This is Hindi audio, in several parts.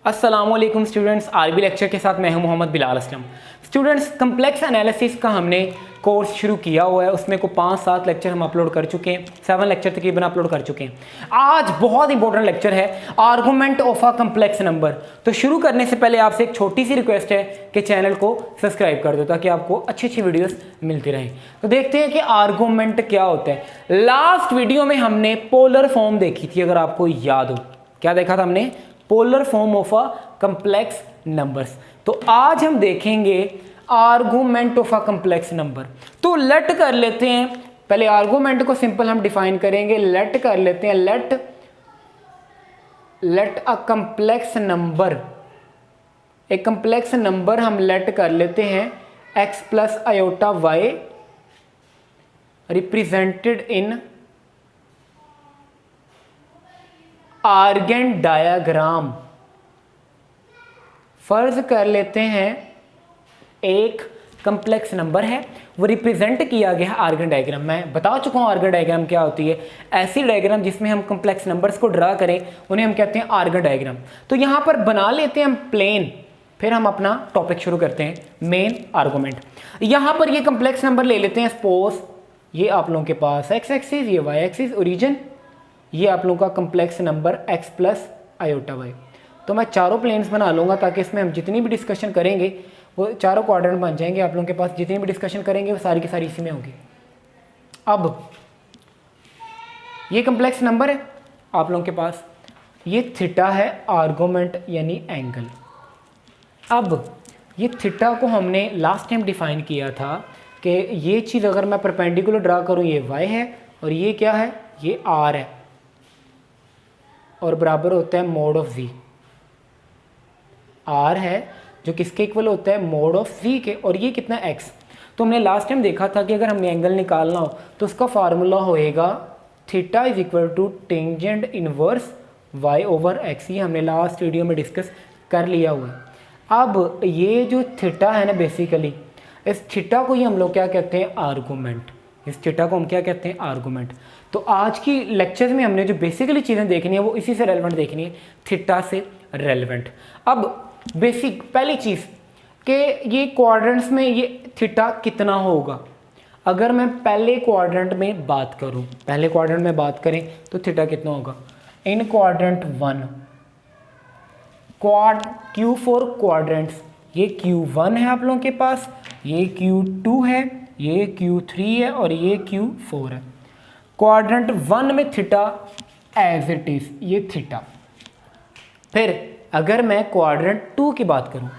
अस्सलामुअलैकुम स्टूडेंट्स, आरबी लेक्चर के साथ मैं हूं Mohammad Bilal Aslam. Students, complex analysis का हमने कोर्स शुरू किया हुआ है। उसमें को 5-7 लेक्चर हम अपलोड कर चुके हैं, 7 लेक्चर तकरीबन अपलोड कर चुके हैं। आज बहुत इंपॉर्टेंट लेक्चर है, argument of a complex number. तो शुरू करने से पहले आपसे एक छोटी सी रिक्वेस्ट है कि चैनल को सब्सक्राइब कर दो ताकि आपको अच्छी अच्छी वीडियोस मिलती रहें। तो देखते हैं कि आर्गूमेंट क्या होता है। लास्ट वीडियो में हमने पोलर फॉर्म देखी थी, अगर आपको याद हो। क्या देखा था हमने? Polar form of a complex numbers. तो आज हम देखेंगे argument of a complex number. तो लेट कर लेते हैं, पहले आर्गूमेंट को सिंपल हम डिफाइन करेंगे। लेट कर लेते हैं, लेट अ कम्प्लेक्स नंबर, एक कम्प्लेक्स नंबर हम लेट कर लेते हैं x plus iota y represented in Argand diagram. फर्ज कर लेते हैं एक कम्प्लेक्स नंबर है, वो रिप्रेजेंट किया गया है आर्गन डायग्राम। मैं बता चुका हूं आर्गन डायग्राम क्या होती है। ऐसी डायग्राम जिसमें हम कम्प्लेक्स नंबर्स को ड्रा करें उन्हें हम कहते हैं आर्गन डायग्राम। तो यहां पर बना लेते हैं हम प्लेन, फिर हम अपना टॉपिक शुरू करते हैं मेन आर्गूमेंट। यहां पर ये कम्प्लेक्स नंबर ले लेते हैं। सपोज ये आप लोगों के पास x एक्सिस, ये y एक्सिस, ओरिजिन, ये आप लोगों का complex number x plus iota y। तो मैं चारों प्लेन्स बना लूँगा ताकि इसमें हम जितनी भी डिस्कशन करेंगे वो चारों क्वाड्रेंट बन जाएंगे। आप लोगों के पास जितनी भी डिस्कशन करेंगे वो सारी की सारी इसी में होगी। अब ये कम्प्लेक्स नंबर है आप लोगों के पास, ये थीटा है आर्गूमेंट यानी एंगल। अब ये थीटा को हमने लास्ट टाइम डिफाइन किया था कि ये चीज़ अगर मैं परपेंडिकुलर ड्रा करूँ, ये y है और ये क्या है, ये r है और बराबर होता है मोड ऑफ z। r है जो किसके इक्वल होता है, मोड ऑफ z के, और ये कितना x। तो हमने लास्ट टाइम देखा था कि अगर हमें एंगल निकालना हो तो उसका फार्मूला होएगा theta is equal to tangent inverse y over x। ये हमने लास्ट वीडियो में डिस्कस कर लिया हुआ है। अब ये जो थीटा है ना, बेसिकली इस थीटा को ही हम लोग क्या कहते हैं, आर्गूमेंट। इस थीटा को हम क्या कहते हैं, आर्गूमेंट। तो आज की लेक्चर्स में हमने जो बेसिकली चीज़ें देखनी है वो इसी से रेलेवेंट देखनी है, थीटा से रेलेवेंट। अब बेसिक पहली चीज़ कि ये क्वाड्रेंट्स में ये थीटा कितना होगा। अगर मैं पहले क्वाड्रेंट में बात करूं, पहले क्वाड्रेंट में बात करें तो थीटा कितना होगा इन क्वाड्रेंट 1, Q4 क्वाड्रेंट्स। ये Q1 है आप लोगों के पास, ये Q2 है, ये Q3 है और ये Q4 है। क्वाड्रेंट 1 में थीटा एज इट इज, ये थीटा। फिर अगर मैं क्वाड्रेंट 2 की बात करूं,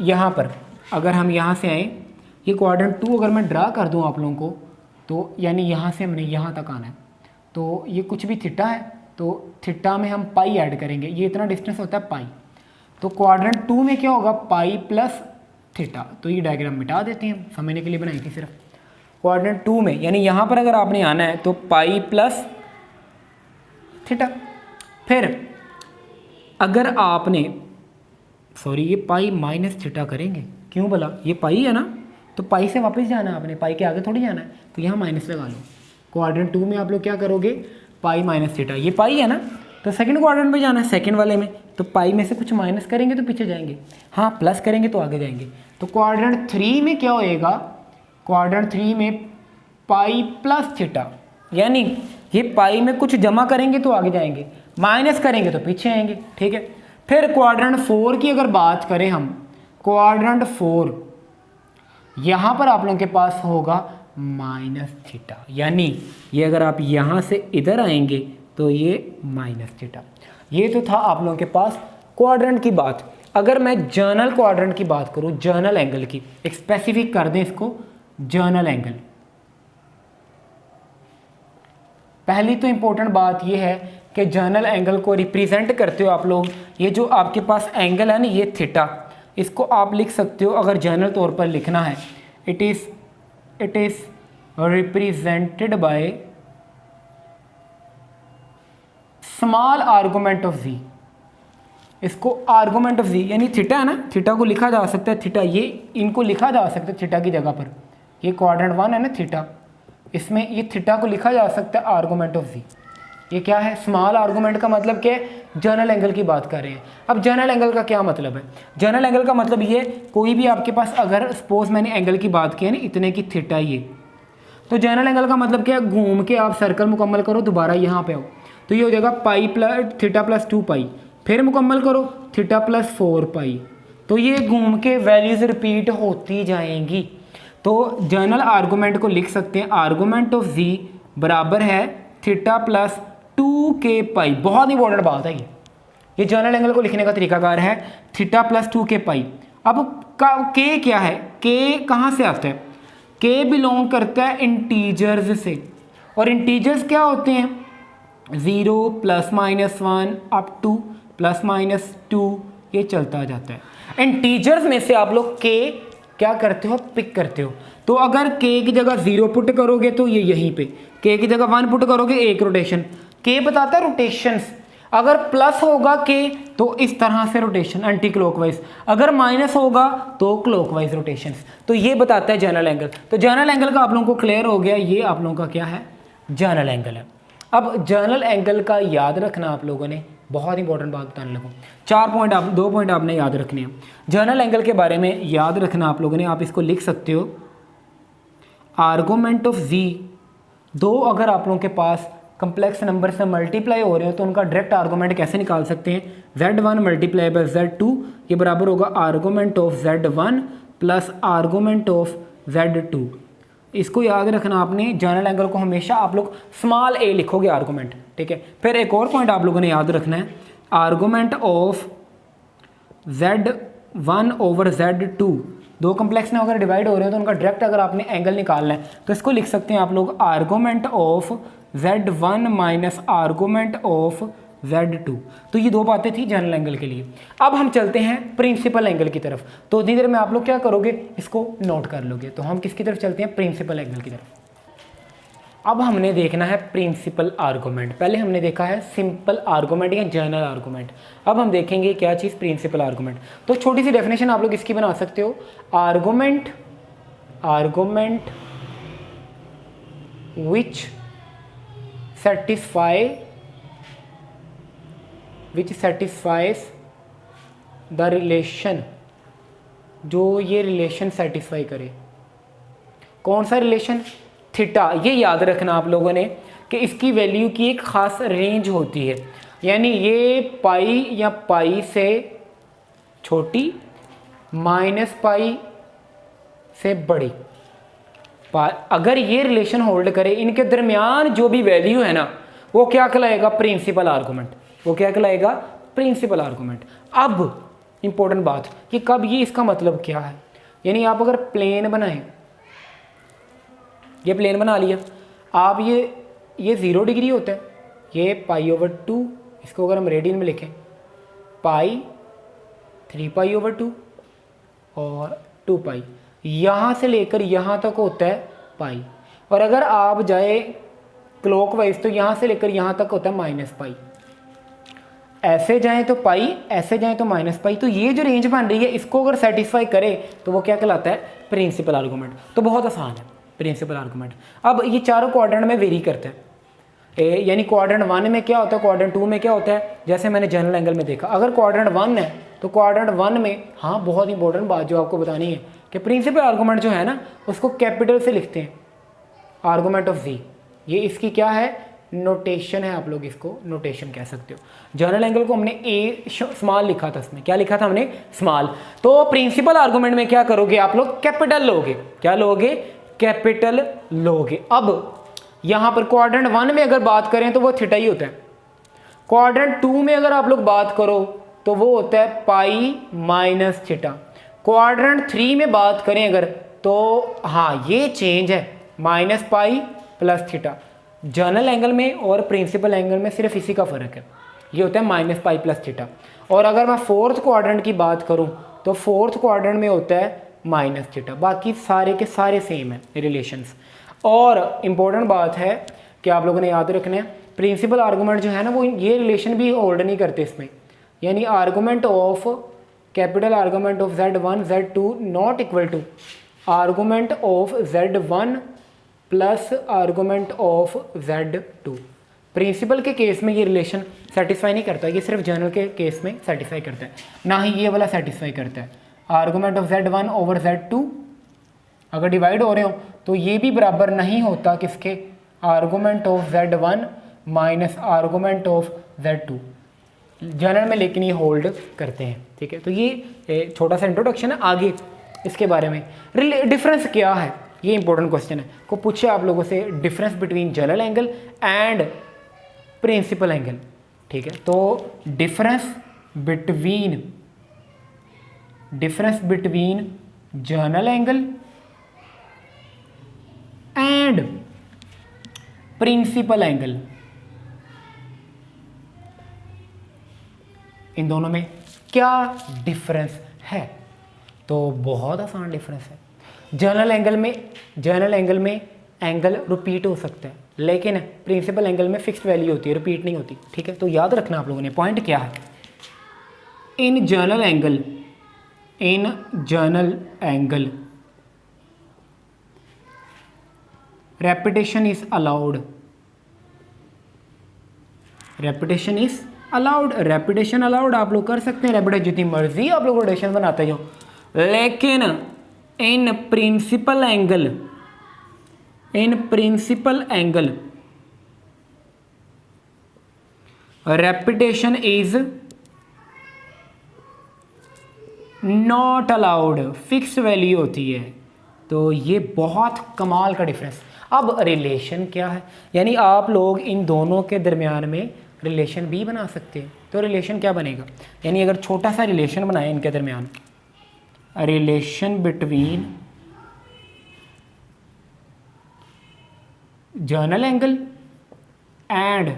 यहां पर अगर हम यहां से आए, ये क्वाड्रेंट 2 अगर मैं ड्रा कर दूं आप लोगों को, तो यानी यहां से हमने यहां तक आना है, तो ये कुछ भी थीटा है तो थीटा में हम पाई ऐड करेंगे, ये इतना डिस्टेंस होता है पाई। तो क्वाड्रेंट 2 में क्या होगा, पाई प्लस थीटा। तो ये डायग्राम मिटा देते हैं, समझने के लिए बनाई थी सिर्फ। क्वाड्रेंट 2 में यानी यहाँ पर अगर आपने आना है तो पाई प्लस थीटा। फिर अगर आपने ये पाई माइनस थीटा करेंगे, क्यों भला, ये पाई है ना, तो पाई से वापस जाना है आपने, पाई के आगे थोड़ी जाना है, तो यहाँ माइनस लगा लो। क्वाड्रेंट 2 में आप लोग क्या करोगे, पाई माइनस थीटा, ये पाई है ना, तो सेकंड क्वाड्रेंट में जाना है, सेकंड वाले में, तो पाई में से कुछ माइनस करेंगे तो पीछे जाएंगे, हाँ प्लस करेंगे तो आगे जाएंगे। तो क्वाड्रेंट 3 में क्या होएगा, क्वाड्रेंट 3 में पाई प्लस थीटा, यानी ये पाई में कुछ जमा करेंगे तो आगे जाएंगे, माइनस करेंगे तो पीछे आएंगे, ठीक है। फिर क्वाड्रेंट 4 की अगर बात करें हम, क्वाड्रेंट 4 यहाँ पर आप लोगों के पास होगा माइनस थीटा, यानी ये अगर आप यहाँ से इधर आएंगे तो ये माइनस थीटा। ये तो था आप लोगों के पास क्वाड्रेंट की बात। अगर मैं जर्नल क्वाड्रेंट की बात करूँ, जर्नल एंगल की, एक स्पेसिफिक कर दें इसको, जर्नल एंगल। पहली तो इंपॉर्टेंट बात ये है कि जर्नल एंगल को रिप्रेजेंट करते हो आप लोग, ये जो आपके पास एंगल है ना, ये थीटा, इसको आप लिख सकते हो अगर जर्नल तौर पर लिखना है, it is represented by small argument of z। इसको आर्गूमेंट ऑफ z यानी थीटा है ना, थीटा को लिखा जा सकता है, थीटा ये इनको लिखा जा सकता है थीटा की जगह पर, ये क्वाड्रेंट 1 है ना थीटा, इसमें ये थीटा को लिखा जा सकता है आर्गूमेंट ऑफ z। ये क्या है, स्मॉल आर्गूमेंट का मतलब क्या है, जनरल एंगल की बात कर रहे हैं। अब जनरल एंगल का क्या मतलब है, जनरल एंगल का मतलब ये कोई भी आपके पास, अगर सपोज मैंने एंगल की बात की है ना इतने की थीटा ये, तो जनरल एंगल का मतलब क्या है, घूम के आप सर्कल मुकम्मल करो, दोबारा यहाँ पे आओ, तो ये हो जाएगा पाई प्लस थीटा प्लस 2 पाई, फिर मुकम्मल करो थीटा प्लस 4 पाई, तो ये घूम के वैल्यूज रिपीट होती जाएंगी। तो जनरल आर्गूमेंट को लिख सकते हैं, आर्गूमेंट ऑफ जी बराबर है थीटा प्लस 2k पाई। बहुत इंपॉर्टेंट बात है ये जनरल एंगल को लिखने का तरीकाकार है थीटा प्लस 2k पाई। अब के क्या है, के कहाँ से आता है, के बिलोंग करता है इंटीजर्स से, और इंटीजर्स क्या होते हैं, 0 ±1 अप टू ±2, ये चलता जाता है। इंटीजर्स में से आप लोग के क्या करते हो, पिक करते हो। तो अगर के की जगह 0 पुट करोगे तो ये यहीं पे, के की जगह 1 पुट करोगे एक रोटेशन, के बताता है रोटेशंस, अगर प्लस होगा के तो इस तरह से रोटेशन एंटी क्लॉकवाइज, अगर माइनस होगा तो क्लॉकवाइज रोटेशंस। तो ये बताता है जनरल एंगल। तो जनरल एंगल का आप लोगों को क्लियर हो गया, ये आप लोगों का क्या है, जनरल एंगल है। अब जनरल एंगल का याद रखना आप लोगों ने, बहुत इंपॉर्टेंट बात बताने लगूँ, 2 पॉइंट आपने याद रखने हैं जनरल एंगल के बारे में। याद रखना आप लोगों ने, आप इसको लिख सकते हो आर्गूमेंट ऑफ जी, दो अगर आप लोगों के पास कंप्लेक्स नंबर से मल्टीप्लाई हो रहे हो तो उनका डायरेक्ट आर्गूमेंट कैसे निकाल सकते हैं, Z1 मल्टीप्लाई बाय Z2 ये बराबर होगा argument of Z1 plus argument of Z2। इसको याद रखना आपने, जनरल एंगल को हमेशा आप लोग स्मॉल a लिखोगे आर्गूमेंट, ठीक है। फिर एक और पॉइंट आप लोगों ने याद रखना है, argument of Z1 over Z2, दो कम्प्लेक्स में अगर डिवाइड हो रहे हैं तो उनका डायरेक्ट अगर आपने एंगल निकालना है तो इसको लिख सकते हैं आप लोग argument of Z1 minus argument of Z2। तो ये दो बातें थी जनरल एंगल के लिए। अब हम चलते हैं प्रिंसिपल एंगल की तरफ, तो उतनी देर में आप लोग क्या करोगे, इसको नोट कर लोगे। तो हम किसकी तरफ चलते हैं, प्रिंसिपल एंगल की तरफ। अब हमने देखना है प्रिंसिपल आर्गूमेंट, पहले हमने देखा है सिंपल आर्गूमेंट या जनरल आर्गूमेंट, अब हम देखेंगे क्या चीज़ प्रिंसिपल आर्गूमेंट। तो छोटी सी डेफिनेशन आप लोग इसकी बना सकते हो, argument which satisfies the relation, जो ये रिलेशन सेटिस्फाई करे। कौन सा रिलेशन, थीटा। ये याद रखना आप लोगों ने कि इसकी वैल्यू की एक ख़ास रेंज होती है, यानी ये पाई या पाई से छोटी माइनस पाई से बड़ी, अगर ये रिलेशन होल्ड करे, इनके दरमियान जो भी वैल्यू है ना वो क्या कहलाएगा, प्रिंसिपल आर्गूमेंट, वो क्या कहलाएगा, प्रिंसिपल आर्गूमेंट। अब इंपॉर्टेंट बात, कि कब ये इसका मतलब क्या है, यानी आप अगर प्लेन बनाएं, ये प्लेन बना लिया आप, ये 0 डिग्री होता है, ये π/2, इसको अगर हम रेडियन में लिखें पाई 3π/2 और 2π, यहाँ से लेकर यहाँ तक होता है पाई, और अगर आप जाए क्लॉकवाइज तो यहाँ से लेकर यहाँ तक होता है -π, ऐसे जाएं तो पाई, ऐसे जाएं तो -π। तो ये जो रेंज बन रही है इसको अगर सेटिस्फाई करे तो वो क्या कहलाता है, प्रिंसिपल आर्गूमेंट। तो बहुत आसान है प्रिंसिपल आर्गूमेंट। अब ये चारों क्वाड्रेंट में वेरी करते हैं, यानी क्वाड्रेंट 1 में क्या होता है, क्वाड्रेंट 2 में क्या होता है, जैसे मैंने जनरल एंगल में देखा, अगर क्वाड्रेंट 1 है तो क्वाड्रेंट 1 में, हाँ बहुत इंपॉर्टेंट बात जो आपको बतानी है कि प्रिंसिपल आर्गूमेंट जो है ना उसको कैपिटल से लिखते हैं, आर्गूमेंट ऑफ जी, ये इसकी क्या है, नोटेशन है, आप लोग इसको नोटेशन कह सकते हो। जनरल एंगल को हमने ए स्मॉल लिखा था, इसमें क्या लिखा था हमने, स्मॉल। तो प्रिंसिपल आर्गूमेंट में क्या करोगे आप लोग, कैपिटल लोगे, क्या लोगे, कैपिटल लोगे। अब यहाँ पर क्वाड्रेंट 1 में अगर बात करें तो वो थीटा ही होता है, क्वाड्रेंट 2 में अगर आप लोग बात करो तो वो होता है पाई माइनस थीटा, क्वाड्रेंट 3 में बात करें अगर तो हाँ ये चेंज है, -π प्लस थीटा। जनरल एंगल में और प्रिंसिपल एंगल में सिर्फ इसी का फ़र्क है, ये होता है -π प्लस थीटा। और अगर मैं फोर्थ क्वाड्रेंट की बात करूं तो फोर्थ क्वाड्रेंट में होता है -θ, बाकी सारे के सारे सेम है रिलेशंस। और इम्पोर्टेंट बात है कि आप लोगों ने याद रखना है, प्रिंसिपल आर्गूमेंट जो है ना वो ये रिलेशन भी होल्ड नहीं करते इसमें, यानी argument of capital argument of Z1 Z2 not equal to argument of Z1 plus argument of Z2। Principal के केस में ये रिलेशन सेटिस्फाई नहीं करता, ये सिर्फ जनरल के केस में सेटिस्फाई करता है, ना ही ये वाला सेटिस्फाई करता है। Argument of Z1 over Z2 अगर डिवाइड हो रहे हो तो ये भी बराबर नहीं होता किसके, argument of Z1 minus argument of Z2 general में, लेकिन ये होल्ड करते हैं। ठीक है, तो ये छोटा सा इंट्रोडक्शन है। आगे इसके बारे में डिफरेंस क्या है, ये इंपॉर्टेंट क्वेश्चन है, को पूछे आप लोगों से difference between general angle and principal angle. ठीक है, तो difference between general angle and principal angle, इन दोनों में क्या डिफरेंस है? तो बहुत आसान डिफरेंस है। जनरल एंगल में एंगल रिपीट हो सकता है, लेकिन प्रिंसिपल एंगल में फिक्स्ड वैल्यू होती है, रिपीट नहीं होती। ठीक है, तो याद रखना आप लोगों ने पॉइंट क्या है। In general angle repetition is allowed, repetition allowed आप लोग कर सकते हैं, रेपिटेशन जितनी मर्जी आप लोग रोटेशन बनाते हो, लेकिन in principle angle repetition is not allowed, fix value होती है। तो ये बहुत कमाल का डिफरेंस। अब रिलेशन क्या है, यानी आप लोग इन दोनों के दरमियान में रिलेशन भी बना सकते हैं। तो रिलेशन क्या बनेगा, यानी अगर छोटा सा रिलेशन बनाए इनके दरमियान, relation between general angle and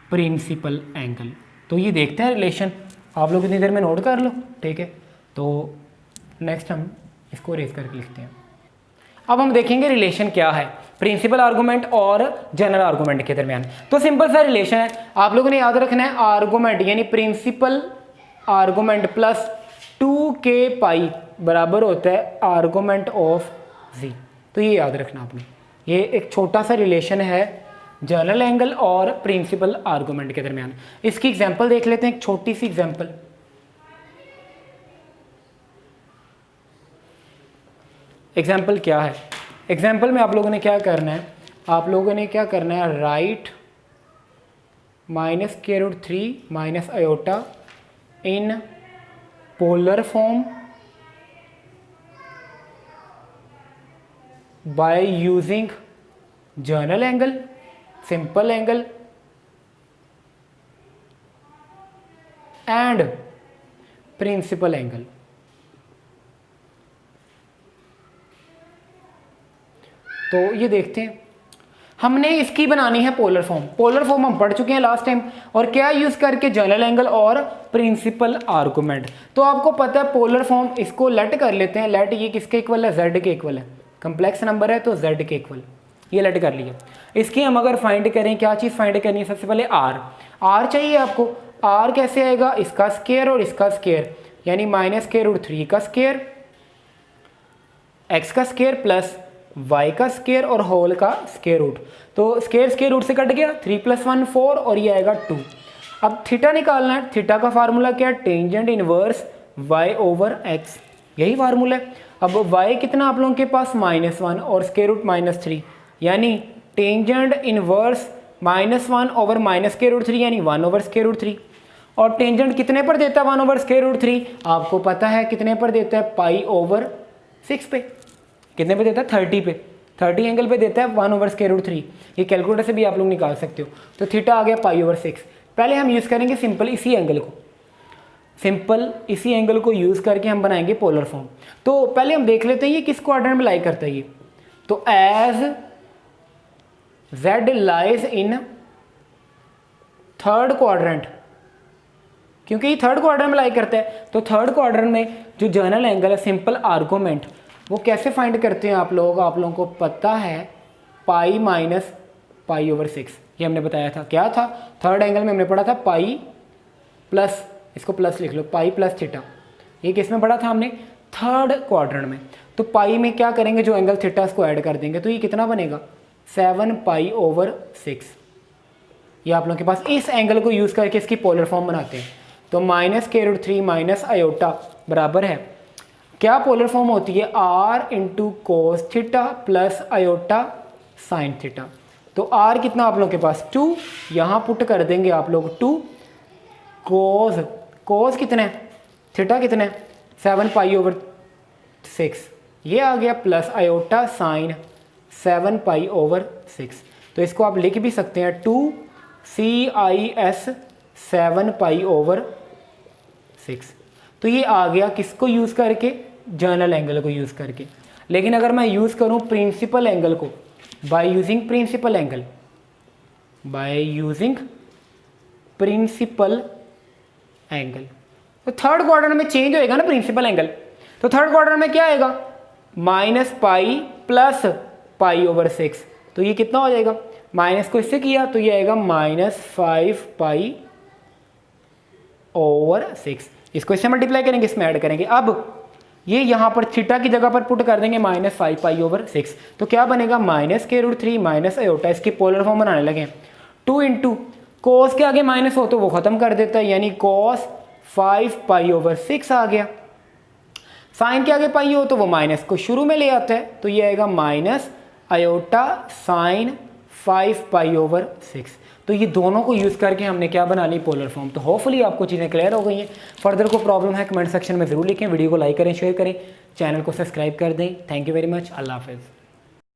principal angle, तो ये देखते हैं रिलेशन, आप लोग इतनी देर में नोट कर लो। ठीक है, तो नेक्स्ट हम इसको रेज करके लिखते हैं। अब हम देखेंगे रिलेशन क्या है प्रिंसिपल आर्गूमेंट और जनरल आर्गूमेंट के दरमियान। तो सिंपल सा रिलेशन है, आप लोगों ने याद रखना है, आर्गूमेंट यानी प्रिंसिपल आर्गूमेंट प्लस 2k पाई बराबर होता है आर्गूमेंट ऑफ z। तो ये याद रखना आपने, ये एक छोटा सा रिलेशन है जनरल एंगल और प्रिंसिपल आर्गूमेंट के दरमियान। इसकी एग्जांपल देख लेते हैं, एक छोटी सी एग्जांपल। एग्जाम्पल क्या है, एग्जाम्पल में आप लोगों ने क्या करना है, right -√3 minus iota in polar form by using general angle, simple angle and principal angle. तो ये देखते हैं, हमने इसकी बनानी है पोलर फॉर्म हम पढ़ चुके हैं लास्ट टाइम, और क्या यूज करके, जनरल एंगल और प्रिंसिपल आर्गूमेंट। तो आपको पता है पोलर फॉर्म, इसको लेट कर लेते हैं, लेट ये किसके इक्वल है, z के इक्वल है, कम्प्लेक्स नंबर है तो z के इक्वल, ये लेट कर लिया। इसकी हम अगर फाइंड करें, क्या चीज़ फाइंड करनी है, सबसे पहले r चाहिए आपको। r कैसे आएगा, इसका स्क्वायर और इसका स्क्वायर, यानी -√3 का स्क्वायर, x का स्क्वायर प्लस y का स्क्वायर और होल का स्क्वायर रूट। तो स्क्वायर रूट से कट गया, 3 + 1 4 और ये आएगा 2। अब थीटा निकालना है, थीटा का फार्मूला क्या है, टेंजेंट इनवर्स y/x, यही फार्मूला है। अब y कितना आप लोगों के पास, -1 और स्क्वायर रूट -3, यानी टेंजेंट इनवर्स -1 ओवर -√3 यानी 1/√3। और टेंजेंट कितने पर देता है, 1/√3, आपको पता है कितने पर देता है, π/6 पे, कितने पे देता है, 30 पे, 30 एंगल पे देता है 1/√3। ये कैलकुलेटर से भी आप लोग निकाल सकते हो। तो थीटा आ गया π/6। पहले हम यूज़ करेंगे सिंपल इसी एंगल को यूज़ करके हम बनाएंगे पोलर फॉर्म। तो पहले हम देख लेते हैं ये किस क्वाड्रेंट में लाई करता है ये। तो as z lies in third quadrant, क्योंकि ये थर्ड क्वाड्रेंट में लाई करता है, तो थर्ड क्वाड्रेंट में जो जनरल एंगल है सिंपल आर्गूमेंट, वो कैसे फाइंड करते हैं आप लोगों को पता है, पाई माइनस π/6, ये हमने बताया था। क्या था, थर्ड एंगल में हमने पढ़ा था पाई प्लस, इसको प्लस लिख लो, पाई प्लस थीटा। ये किस में पढ़ा था हमने, थर्ड क्वाड्रेंट में। तो पाई में क्या करेंगे, जो एंगल थीटा इसको ऐड कर देंगे, तो ये कितना बनेगा, 7π/6। ये आप लोगों के पास इस एंगल को यूज़ करके इसकी पोलर फॉर्म बनाते हैं। तो -k√3 माइनस आयोटा बराबर है, क्या पोलर फॉर्म होती है, r into cos theta plus iota sine theta. तो r कितना आप लोगों के पास 2, यहाँ पुट कर देंगे आप लोग 2, कोस कितना है, थीटा कितना है 7π/6, ये आ गया, प्लस आयोटा साइन 7π/6। तो इसको आप लिख भी सकते हैं 2CIS 7π/6। तो ये आ गया किसको यूज़ करके, जर्नल एंगल को यूज़ करके। लेकिन अगर मैं यूज़ करूँ प्रिंसिपल एंगल को, बाय यूजिंग प्रिंसिपल एंगल, तो थर्ड क्वाड्रेंट में चेंज होएगा ना प्रिंसिपल एंगल। तो थर्ड क्वाड्रेंट में क्या आएगा, -π प्लस π/6। तो ये कितना हो जाएगा, माइनस को इससे किया तो ये आएगा -5π/6। इसको इससे मल्टीप्लाई करेंगे, इसमें ऐड करेंगे। अब ये यहाँ पर थीटा की जगह पर पुट कर देंगे -5π/6। तो क्या बनेगा, -k√3 माइनस आयोटा, इसकी पोलर फॉर्म बनाने लगे। 2 इंटू कोस के आगे माइनस हो तो वो ख़त्म कर देता है, यानी cos 5π/6 आ गया। साइन के आगे पाई हो तो वो माइनस को शुरू में ले आता है, तो ये आएगा माइनस आयोटा साइन 5π/6। तो ये दोनों को यूज़ करके हमने क्या बना ली, पोलर फॉर्म। तो होपफुली आपको चीज़ें क्लियर हो गई हैं। फर्दर को प्रॉब्लम है कमेंट सेक्शन में ज़रूर लिखें, वीडियो को लाइक करें, शेयर करें, चैनल को सब्सक्राइब कर दें। थैंक यू वेरी मच, अल्लाह हाफ़िज़।